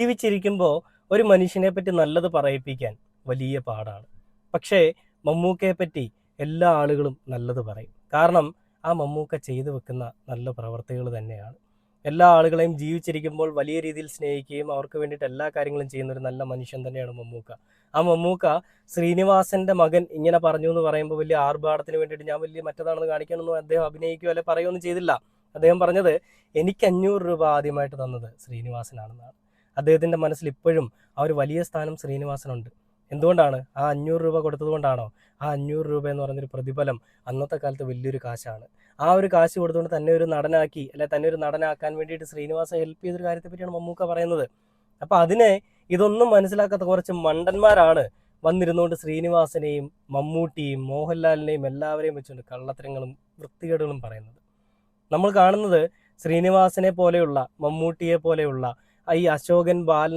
ജീവിച്ചിരിക്കുമ്പോൾ ഒരു മനുഷ്യനെ പറ്റി നല്ലത് പറയിപ്പിക്കാൻ വലിയ പാടാണ്. പക്ഷേ മമ്മൂക്കയെ പറ്റി എല്ലാ ആളുകളും നല്ലത് പറയും. കാരണം ആ മമ്മൂക്ക ചെയ്തു വെക്കുന്ന നല്ല പ്രവർത്തികൾ തന്നെയാണ്. എല്ലാ ആളുകളെയും ജീവിച്ചിരിക്കുമ്പോൾ വലിയ രീതിയിൽ സ്നേഹിക്കുകയും അവർക്ക് വേണ്ടിയിട്ട് എല്ലാ കാര്യങ്ങളും ചെയ്യുന്ന ഒരു നല്ല മനുഷ്യൻ തന്നെയാണ് മമ്മൂക്ക. ആ മമ്മൂക്ക ശ്രീനിവാസന്റെ മകൻ ഇങ്ങനെ പറഞ്ഞു എന്ന് പറയുമ്പോൾ വലിയ ആർഭാടത്തിന് വേണ്ടിയിട്ട് ഞാൻ വലിയ മറ്റേതാണെന്ന് കാണിക്കാനൊന്നും അദ്ദേഹം അഭിനയിക്കുകയോ അല്ലെ പറയുകയൊന്നും ചെയ്തില്ല. അദ്ദേഹം പറഞ്ഞത് എനിക്ക് 500 രൂപ ആദ്യമായിട്ട് തന്നത് ശ്രീനിവാസനാണെന്നാണ്. അദ്ദേഹത്തിൻ്റെ മനസ്സിൽ ഇപ്പോഴും ആ ഒരു വലിയ സ്ഥാനം ശ്രീനിവാസനുണ്ട്. എന്തുകൊണ്ടാണ്? ആ 500 രൂപ കൊടുത്തത് കൊണ്ടാണോ? ആ 500 രൂപ എന്ന് പറയുന്നൊരു പ്രതിഫലം അന്നത്തെ കാലത്ത് വലിയൊരു കാശാണ്. ആ ഒരു കാശ് കൊടുത്തുകൊണ്ട് തന്നെ ഒരു നടനാക്കി, അല്ലെ തന്നെ ഒരു നടനാക്കാൻ വേണ്ടിയിട്ട് ശ്രീനിവാസൻ ഹെൽപ്പ് ചെയ്തൊരു കാര്യത്തെ പറ്റിയാണ് മമ്മൂക്ക പറയുന്നത്. അപ്പം ഇതൊന്നും മനസ്സിലാക്കാത്ത കുറച്ച് മണ്ടന്മാരാണ് വന്നിരുന്നുകൊണ്ട് ശ്രീനിവാസനെയും മമ്മൂട്ടിയും മോഹൻലാലിനെയും എല്ലാവരെയും വെച്ചുകൊണ്ട് കള്ളത്തരങ്ങളും വൃത്തികേടുകളും പറയുന്നത്. നമ്മൾ കാണുന്നത് ശ്രീനിവാസനെ പോലെയുള്ള, മമ്മൂട്ടിയെ പോലെയുള്ള, ഈ അശോകൻ ബാലൻ